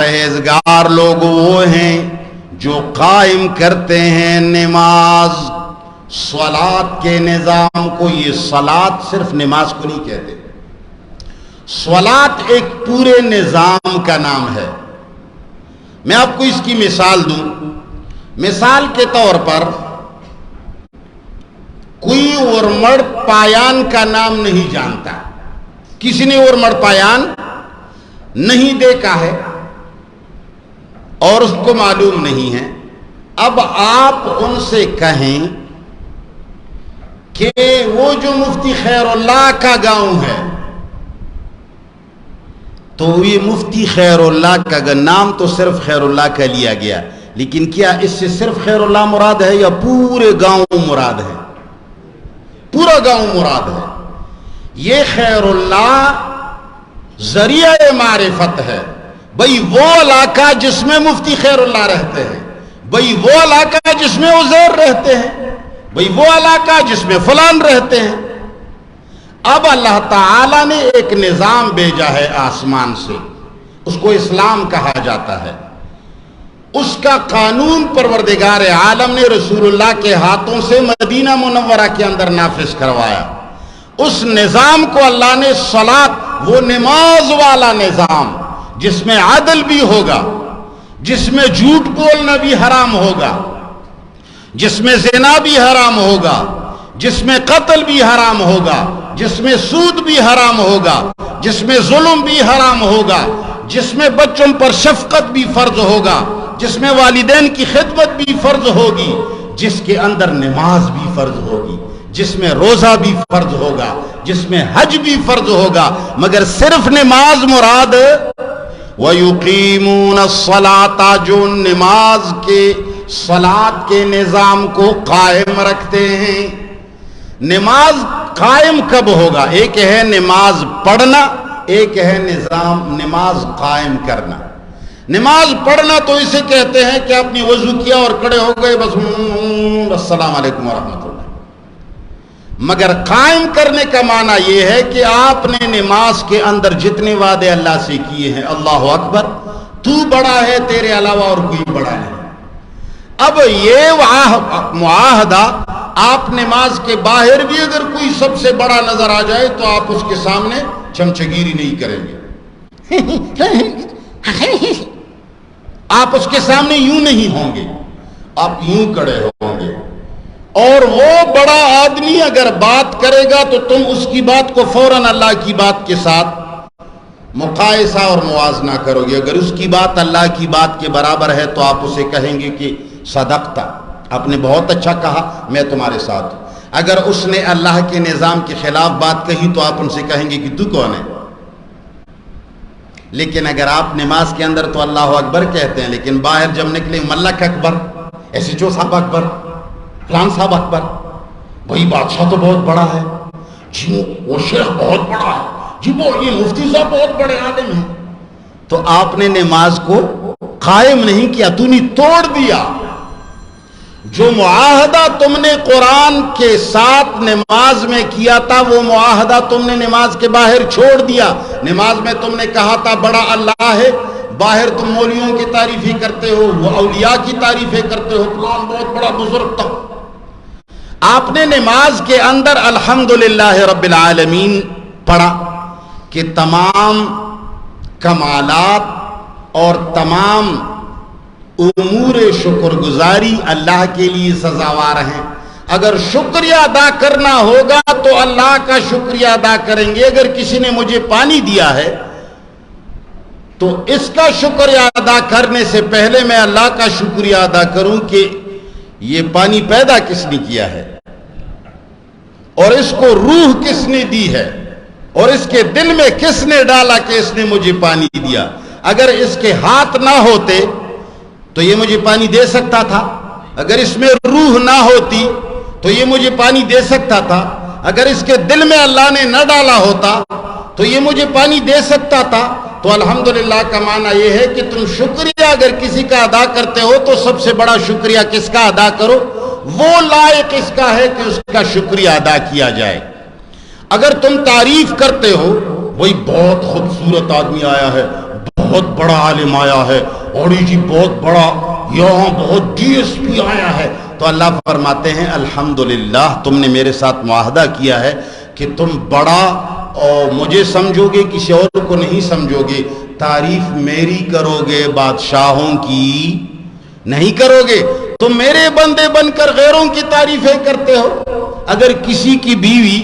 پرہیزگار لوگ وہ ہیں جو قائم کرتے ہیں نماز، صلاۃ کے نظام کو۔ یہ صلاۃ صرف نماز کو نہیں کہتے، صلاۃ ایک پورے نظام کا نام ہے۔ میں آپ کو اس کی مثال دوں۔ مثال کے طور پر کوئی ورمڑ پایان کا نام نہیں جانتا، کسی نے ورمڑ پایان نہیں دیکھا ہے اور اس کو معلوم نہیں ہے۔ اب آپ ان سے کہیں کہ وہ جو مفتی خیر اللہ کا گاؤں ہے، تو یہ مفتی خیر اللہ کا نام تو صرف خیر اللہ کا لیا گیا، لیکن کیا اس سے صرف خیر اللہ مراد ہے یا پورے گاؤں مراد ہے؟ پورا گاؤں مراد ہے۔ یہ خیر اللہ ذریعہ معرفت ہے۔ بھئی وہ علاقہ جس میں مفتی خیر اللہ رہتے ہیں، بھئی وہ علاقہ جس میں عزیر رہتے ہیں، بھئی وہ علاقہ جس میں فلان رہتے ہیں۔ اب اللہ تعالیٰ نے ایک نظام بھیجا ہے آسمان سے، اس کو اسلام کہا جاتا ہے۔ اس کا قانون پروردگار عالم نے رسول اللہ کے ہاتھوں سے مدینہ منورہ کے اندر نافذ کروایا۔ اس نظام کو اللہ نے صلاۃ، وہ نماز والا نظام جس میں عدل بھی ہوگا، جس میں جھوٹ بولنا بھی حرام ہوگا، جس میں زنا بھی حرام ہوگا، جس میں قتل بھی حرام ہوگا، جس میں سود بھی حرام ہوگا، جس میں ظلم بھی حرام ہوگا، جس میں بچوں پر شفقت بھی فرض ہوگا، جس میں والدین کی خدمت بھی فرض ہوگی، جس کے اندر نماز بھی فرض ہوگی، جس میں روزہ بھی فرض ہوگا، جس میں حج بھی فرض ہوگا، مگر صرف نماز مراد۔ وَيُقِيمُونَ الصَّلَاةَ، جو نماز کے صلاۃ کے نظام کو قائم رکھتے ہیں۔ نماز قائم کب ہوگا؟ ایک ہے نماز پڑھنا، ایک ہے نماز قائم کرنا۔ نماز پڑھنا تو اسے کہتے ہیں کہ آپ نے وضو کیا اور کھڑے ہو گئے، بس السلام علیکم ورحمۃ اللہ۔ مگر قائم کرنے کا معنی یہ ہے کہ آپ نے نماز کے اندر جتنے وعدے اللہ سے کیے ہیں، اللہ اکبر، تو بڑا ہے، تیرے علاوہ اور کوئی بڑا نہیں۔ اب یہ معاہدہ، آپ نماز کے باہر بھی اگر کوئی سب سے بڑا نظر آ جائے تو آپ اس کے سامنے چمچگیری نہیں کریں گے، آپ اس کے سامنے یوں نہیں ہوں گے، آپ یوں کھڑے ہوں گے۔ اور وہ بڑا آدمی اگر بات کرے گا تو تم اس کی بات کو فوراً اللہ کی بات کے ساتھ مقایسہ اور موازنہ کرو گے۔ اگر اس کی بات اللہ کی بات کے برابر ہے تو آپ اسے کہیں گے کہ صدقتا، آپ نے بہت اچھا کہا، میں تمہارے ساتھ ہوں۔ اگر اس نے اللہ کے نظام کے خلاف بات کہی تو آپ ان سے کہیں گے کہ تو کون ہے؟ لیکن اگر آپ نماز کے اندر تو اللہ اکبر کہتے ہیں، لیکن باہر جب نکلے ملک اکبر، ایسے جو صاحب اکبر، فلان صاحب اکبر، وہی بادشاہ تو بہت بڑا ہے جی، وہ شیخ بہت بڑا ہے جی، وہ یہ مفتی صاحب بہت بڑے عالم ہیں، تو آپ نے نماز کو قائم نہیں کیا، تو نے توڑ دیا۔ جو معاہدہ تم نے قرآن کے ساتھ نماز میں کیا تھا، وہ معاہدہ تم نے نماز کے باہر چھوڑ دیا۔ نماز میں تم نے کہا تھا بڑا اللہ ہے، باہر تم مولیوں کی تعریفیں کرتے ہو، وہ اولیاء کی تعریفیں کرتے ہو، فلان بہت بڑا بزرگ تھا۔ آپ نے نماز کے اندر الحمدللہ رب العالمین پڑھا کہ تمام کمالات اور تمام امور شکر گزاری اللہ کے لیے سزاوار ہیں۔ اگر شکریہ ادا کرنا ہوگا تو اللہ کا شکریہ ادا کریں گے۔ اگر کسی نے مجھے پانی دیا ہے تو اس کا شکریہ ادا کرنے سے پہلے میں اللہ کا شکریہ ادا کروں کہ یہ پانی پیدا کس نے کیا ہے، اور اس کو روح کس نے دی ہے، اور اس کے دل میں کس نے ڈالا کہ اس نے مجھے پانی دیا۔ اگر اس کے ہاتھ نہ ہوتے تو یہ مجھے پانی دے سکتا تھا، اگر اس میں روح نہ ہوتی تو یہ مجھے پانی دے سکتا تھا، اگر اس کے دل میں اللہ نے نہ ڈالا ہوتا تو یہ مجھے پانی دے سکتا تھا۔ تو الحمدللہ کا معنی یہ ہے کہ تم شکریہ اگر کسی کا ادا کرتے ہو تو سب سے بڑا شکریہ کس کا ادا کرو؟ وہ لائق اس کا ہے کہ اس کا شکریہ ادا کیا جائے۔ اگر تم تعریف کرتے ہو، وہی بہت خوبصورت آدمی آیا ہے، بہت بڑا عالم آیا ہے، اور جی بہت بڑا یہاں بہت DSP آیا ہے، تو اللہ فرماتے ہیں الحمدللہ تم نے میرے ساتھ معاہدہ کیا ہے کہ تم بڑا اور مجھے سمجھو گے، کسی اور کو نہیں سمجھو گے، تعریف میری کرو گے، بادشاہوں کی نہیں کرو گے۔ تم میرے بندے بن کر غیروں کی تعریفیں کرتے ہو۔ اگر کسی کی بیوی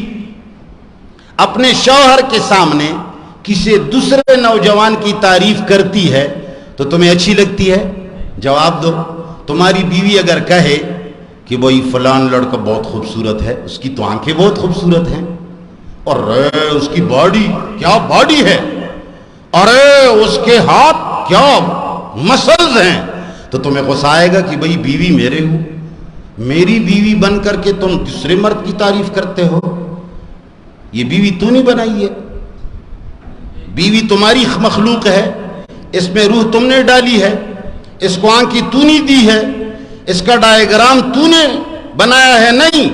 اپنے شوہر کے سامنے کسی دوسرے نوجوان کی تعریف کرتی ہے تو تمہیں اچھی لگتی ہے؟ جواب دو۔ تمہاری بیوی اگر کہے کہ بھائی فلان لڑکا بہت خوبصورت ہے، اس کی تو آنکھیں بہت خوبصورت ہیں، اور اس کی باڈی کیا باڈی ہے، ارے اس کے ہاتھ کیا مسلز ہیں، تو تمہیں غصہ آئے گا کہ بھائی بیوی میرے ہو، میری بیوی بن کر کے تم دوسرے مرد کی تعریف کرتے ہو؟ یہ بیوی تو نہیں بنائی ہے، بیوی تمہاری مخلوق ہے، اس میں روح تم نے ڈالی ہے، اس کو آنکھ تو نہیں دی ہے، اس کا ڈائیگرام تو نے بنایا ہے نہیں،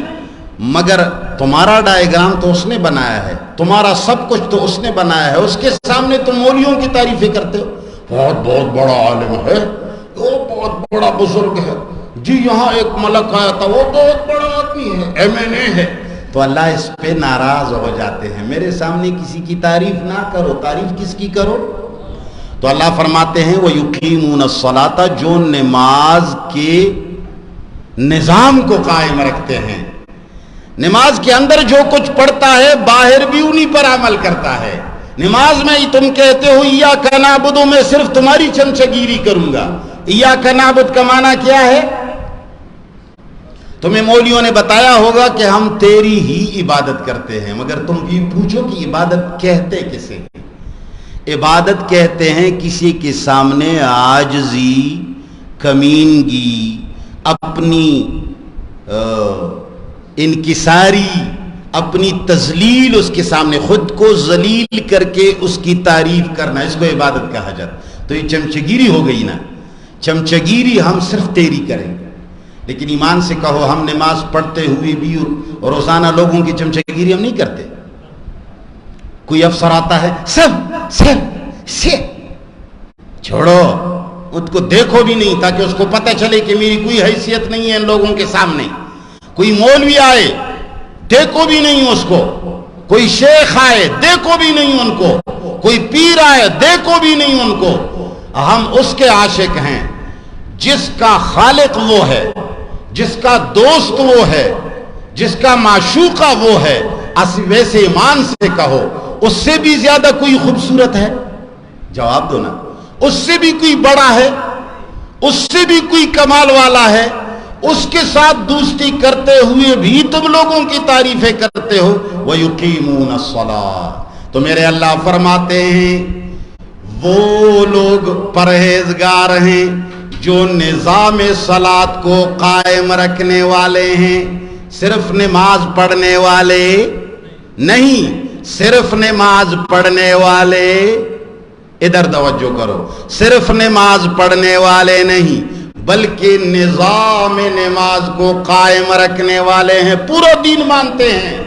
مگر تمہارا ڈائیگرام تو اس نے بنایا ہے، تمہارا سب کچھ تو اس نے بنایا ہے، اس کے سامنے تم مولیوں کی تعریفیں کرتے ہو، بہت بڑا عالم ہے، وہ بہت بڑا بزرگ ہے، جی یہاں ایک ملک آیا تھا وہ بہت بڑا آدمی ہے، MNA ہے، تو اللہ اس پہ ناراض ہو جاتے ہیں۔ میرے سامنے کسی کی تعریف نہ کرو، تعریف کس کی کرو؟ تو اللہ فرماتے ہیں وَيُقِيمُونَ الصَّلَاةَ، جو نماز کے نظام کو قائم رکھتے ہیں، نماز کے اندر جو کچھ پڑھتا ہے باہر بھی انہی پر عمل کرتا ہے۔ نماز میں تم کہتے ہو ایاک نعبد، میں صرف تمہاری چمچگیری کروں گا، ایاک نعبد کا معنی کیا ہے؟ تمہیں مولیوں نے بتایا ہوگا کہ ہم تیری ہی عبادت کرتے ہیں، مگر تم بھی پوچھو کہ عبادت کہتے کسے ہیں؟ عبادت کہتے ہیں کسی کے سامنے عاجزی، کمینگی، اپنی انکساری، اپنی تذلیل، اس کے سامنے خود کو ذلیل کر کے اس کی تعریف کرنا، اس کو عبادت کہا جاتا۔ تو یہ چمچگیری ہو گئی نا، چمچگیری ہم صرف تیری کریں گے، لیکن ایمان سے کہو ہم نماز پڑھتے ہوئے بھی اور روزانہ لوگوں کی چمچگیری ہم نہیں کرتے۔ کوئی افسر آتا ہے، سر چھوڑو، اس کو دیکھو بھی نہیں تاکہ اس کو پتہ چلے کہ میری کوئی حیثیت نہیں ہے ان لوگوں کے سامنے۔ کوئی مولوی آئے دیکھو بھی نہیں اس کو، کوئی شیخ آئے دیکھو بھی نہیں ان کو، کوئی پیر آئے دیکھو بھی نہیں ان کو۔ ہم اس کے عاشق ہیں جس کا خالق وہ ہے، جس کا دوست وہ ہے، جس کا معشوقہ وہ ہے۔ ویسے ایمان سے کہو اس سے بھی زیادہ کوئی خوبصورت ہے؟ جواب دو نا۔ اس سے بھی کوئی بڑا ہے؟ اس سے بھی کوئی کمال والا ہے؟ اس کے ساتھ دوستی کرتے ہوئے بھی تم لوگوں کی تعریفیں کرتے ہو۔ وَيُقِيمُونَ الصَّلَاةَ، تو میرے اللہ فرماتے ہیں وہ لوگ پرہیزگار ہیں جو نظام صلاۃ کو قائم رکھنے والے ہیں۔ صرف نماز پڑھنے والے نہیں، صرف نماز پڑھنے والے، ادھر توجہ کرو، صرف نماز پڑھنے والے نہیں بلکہ نظام نماز کو قائم رکھنے والے ہیں، پورا دین مانتے ہیں،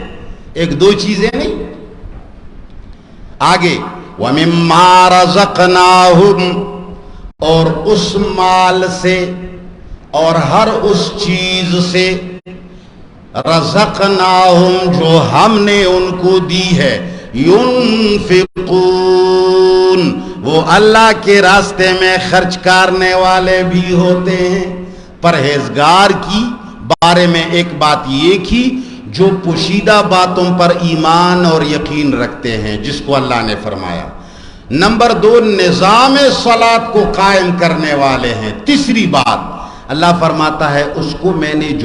ایک دو چیزیں نہیں۔ آگے وَمِمَّا رَزَقْنَاهُمْ، اور اس مال سے اور ہر اس چیز سے، رزقناہم جو ہم نے ان کو دی ہے، ينفقون، وہ اللہ کے راستے میں خرچ کرنے والے بھی ہوتے ہیں۔ پرہیزگار کی بارے میں ایک بات یہ کی جو پوشیدہ باتوں پر ایمان اور یقین رکھتے ہیں، جس کو اللہ نے فرمایا۔ نمبر دو، نظام صلاۃ کو قائم کرنے والے ہیں۔ تیسری بات اللہ فرماتا ہے اس کو میں نے جو